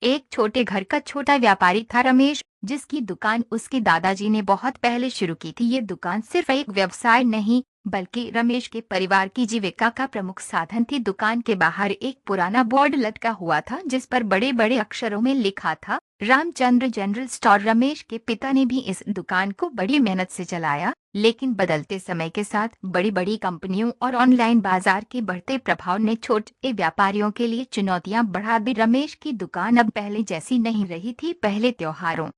एक छोटे घर का छोटा व्यापारी था रमेश, जिसकी दुकान उसके दादाजी ने बहुत पहले शुरू की थी। ये दुकान सिर्फ एक व्यवसाय नहीं, बल्कि रमेश के परिवार की जीविका का प्रमुख साधन थी। दुकान के बाहर एक पुराना बोर्ड लटका हुआ था, जिस पर बड़े बड़े अक्षरों में लिखा था, रामचंद्र जनरल स्टोर। रमेश के पिता ने भी इस दुकान को बड़ी मेहनत से चलाया, लेकिन बदलते समय के साथ बड़ी बड़ी कंपनियों और ऑनलाइन बाजार के बढ़ते प्रभाव ने छोटे व्यापारियों के लिए चुनौतियां बढ़ा दी। रमेश की दुकान अब पहले जैसी नहीं रही थी। पहले त्योहारों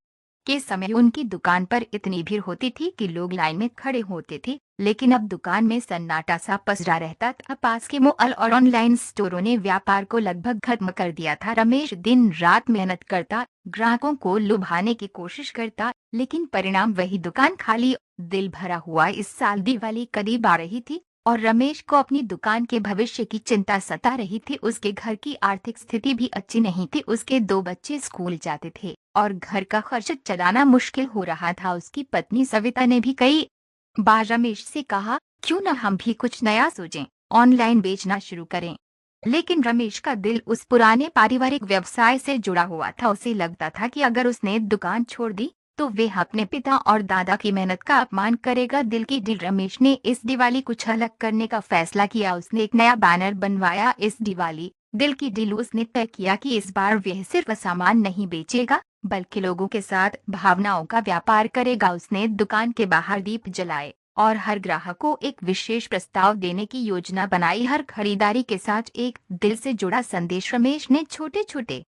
के समय उनकी दुकान पर इतनी भीड़ होती थी कि लोग लाइन में खड़े होते थे, लेकिन अब दुकान में सन्नाटा सा पसरा रहता था। पास के मॉल और ऑनलाइन स्टोरों ने व्यापार को लगभग खत्म कर दिया था। रमेश दिन रात मेहनत करता, ग्राहकों को लुभाने की कोशिश करता, लेकिन परिणाम वही, दुकान खाली, दिल भरा हुआ। इस साल दिवाली करीब आ रही थी और रमेश को अपनी दुकान के भविष्य की चिंता सता रही थी। उसके घर की आर्थिक स्थिति भी अच्छी नहीं थी। उसके दो बच्चे स्कूल जाते थे और घर का खर्च चलाना मुश्किल हो रहा था। उसकी पत्नी सविता ने भी कई बार रमेश से कहा, क्यों न हम भी कुछ नया सोचें, ऑनलाइन बेचना शुरू करें। लेकिन रमेश का दिल उस पुराने पारिवारिक व्यवसाय से जुड़ा हुआ था। उसे लगता था कि अगर उसने दुकान छोड़ दी तो वे अपने पिता और दादा की मेहनत का अपमान करेगा। दिल की डील। रमेश ने इस दिवाली कुछ अलग करने का फैसला किया। उसने एक नया बैनर बनवाया। इस दिवाली दिल की डील। उसने तय किया कि इस बार वह सिर्फ सामान नहीं बेचेगा, बल्कि लोगों के साथ भावनाओं का व्यापार करेगा। उसने दुकान के बाहर दीप जलाए और हर ग्राहक को एक विशेष प्रस्ताव देने की योजना बनाई। हर खरीदारी के साथ एक दिल से जुड़ा संदेश। रमेश ने छोटे छोटे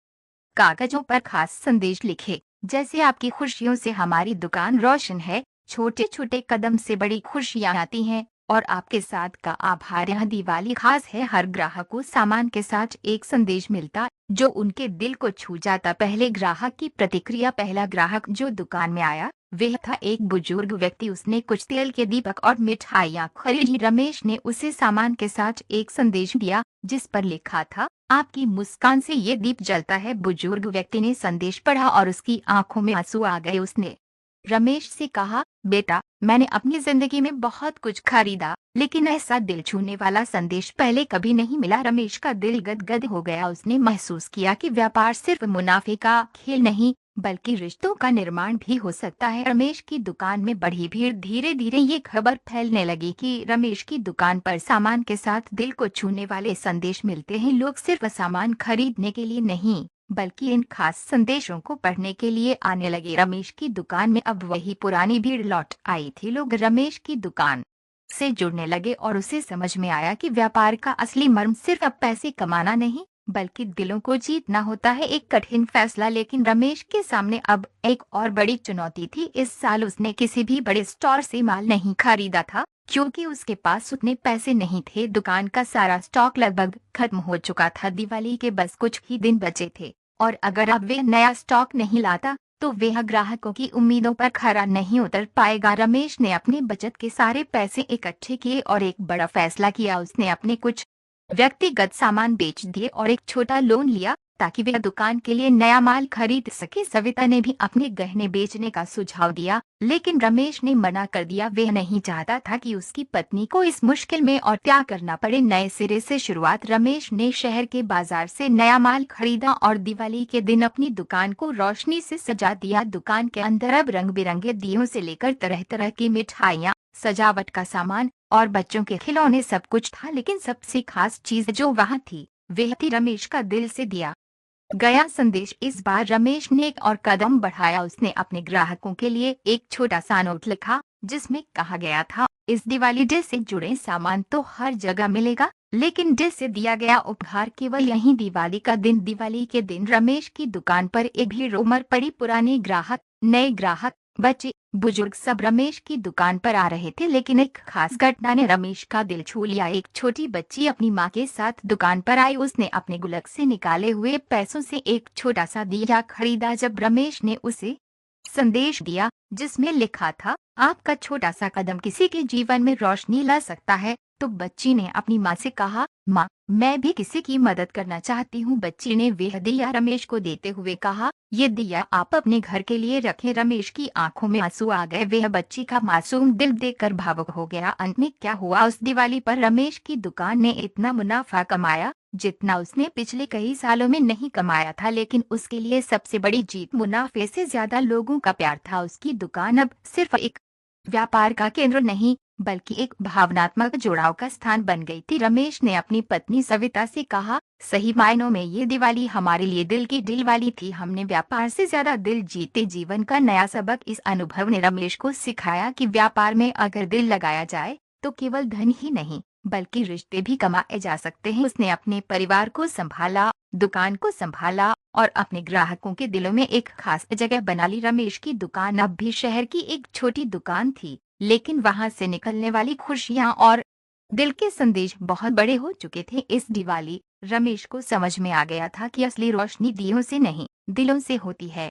कागजों पर खास संदेश लिखे, जैसे आपकी खुशियों से हमारी दुकान रोशन है, छोटे छोटे कदम से बड़ी खुशियां आती हैं, और आपके साथ का आभार, यह दिवाली खास है। हर ग्राहक को सामान के साथ एक संदेश मिलता जो उनके दिल को छू जाता। पहले ग्राहक की प्रतिक्रिया। पहला ग्राहक जो दुकान में आया वह था एक बुजुर्ग व्यक्ति। उसने कुछ तेल के दीपक और मिठाइयाँ खरीदी। रमेश ने उसे सामान के साथ एक संदेश दिया जिस पर लिखा था, आपकी मुस्कान से ये दीप जलता है। बुजुर्ग व्यक्ति ने संदेश पढ़ा और उसकी आंखों में आंसू आ गए। उसने रमेश से कहा, बेटा, मैंने अपनी जिंदगी में बहुत कुछ खरीदा, लेकिन ऐसा दिल छूने वाला संदेश पहले कभी नहीं मिला। रमेश का दिल गदगद हो गया। उसने महसूस किया कि व्यापार सिर्फ मुनाफे का खेल नहीं, बल्कि रिश्तों का निर्माण भी हो सकता है। रमेश की दुकान में बढ़ी भीड़। धीरे धीरे ये खबर फैलने लगी कि रमेश की दुकान पर सामान के साथ दिल को छूने वाले संदेश मिलते हैं। लोग सिर्फ सामान खरीदने के लिए नहीं, बल्कि इन खास संदेशों को पढ़ने के लिए आने लगे। रमेश की दुकान में अब वही पुरानी भीड़ लौट आई थी। लोग रमेश की दुकान से जुड़ने लगे और उसे समझ में आया कि व्यापार का असली मर्म सिर्फ अब पैसे कमाना नहीं, बल्कि दिलों को जीतना होता है। एक कठिन फैसला, लेकिन रमेश के सामने अब एक और बड़ी चुनौती थी। इस साल उसने किसी भी बड़े स्टोर से माल नहीं खरीदा था, क्योंकि उसके पास उतने पैसे नहीं थे। दुकान का सारा स्टॉक लगभग खत्म हो चुका था। दिवाली के बस कुछ ही दिन बचे थे, और अगर अब वे नया स्टॉक नहीं लाता तो वह ग्राहकों की उम्मीदों पर खरा नहीं उतर पाएगा। रमेश ने अपने बचत के सारे पैसे इकट्ठे किए और एक बड़ा फैसला किया। उसने अपने कुछ व्यक्तिगत सामान बेच दिए और एक छोटा लोन लिया ताकि वह दुकान के लिए नया माल खरीद सके। सविता ने भी अपने गहने बेचने का सुझाव दिया, लेकिन रमेश ने मना कर दिया। वह नहीं चाहता था कि उसकी पत्नी को इस मुश्किल में और त्याग करना पड़े। नए सिरे से शुरुआत। रमेश ने शहर के बाजार से नया माल खरीदा और दिवाली के दिन अपनी दुकान को रोशनी से सजा दिया। दुकान के अंदर अब रंग बिरंगे दियों से लेकर तरह तरह की मिठाइयाँ, सजावट का सामान और बच्चों के खिलौने, सब कुछ था। लेकिन सबसे खास चीज जो वहाँ थी वह थी रमेश का दिल से दिया गया संदेश। इस बार रमेश ने एक और कदम बढ़ाया। उसने अपने ग्राहकों के लिए एक छोटा सा नोट लिखा जिसमें कहा गया था, इस दिवाली डे से जुड़े सामान तो हर जगह मिलेगा, लेकिन डे से दिया गया उपहार केवल यहीं दिवाली का दिन। दिवाली के दिन रमेश की दुकान पर एक भीड़ उमड़ पड़ी। पुराने ग्राहक, नए ग्राहक, बच्चे, बुजुर्ग, सब रमेश की दुकान पर आ रहे थे। लेकिन एक खास घटना ने रमेश का दिल छू लिया। एक छोटी बच्ची अपनी माँ के साथ दुकान पर आई। उसने अपने गुल्लक से निकाले हुए पैसों से एक छोटा सा दिया खरीदा। जब रमेश ने उसे संदेश दिया जिसमें लिखा था, आपका छोटा सा कदम किसी के जीवन में रोशनी ला सकता है, तो बच्ची ने अपनी माँ से कहा, माँ, मैं भी किसी की मदद करना चाहती हूँ। बच्ची ने वह दिया रमेश को देते हुए कहा, ये दिया आप अपने घर के लिए रखें। रमेश की आंखों में आंसू आ गए। वह बच्ची का मासूम दिल देखकर भावुक हो गया। अंत में क्या हुआ, उस दिवाली पर रमेश की दुकान ने इतना मुनाफा कमाया जितना उसने पिछले कई सालों में नहीं कमाया था, लेकिन उसके लिए सबसे बड़ी जीत मुनाफे से ज्यादा लोगों का प्यार था। उसकी दुकान अब सिर्फ एक व्यापार का केंद्र नहीं, बल्कि एक भावनात्मक जुड़ाव का स्थान बन गई थी। रमेश ने अपनी पत्नी सविता से कहा, सही मायनों में ये दिवाली हमारे लिए दिल की दिल वाली थी। हमने व्यापार से ज्यादा दिल जीते जीवन का नया सबक। इस अनुभव ने रमेश को सिखाया कि व्यापार में अगर दिल लगाया जाए तो केवल धन ही नहीं, बल्कि रिश्ते भी कमाए जा सकते हैं। उसने अपने परिवार को संभाला, दुकान को संभाला और अपने ग्राहकों के दिलों में एक खास जगह बना ली। रमेश की दुकान अब भी शहर की एक छोटी दुकान थी, लेकिन वहां से निकलने वाली खुशियां और दिल के संदेश बहुत बड़े हो चुके थे। इस दिवाली रमेश को समझ में आ गया था कि असली रोशनी दियों से नहीं, दिलों से होती है।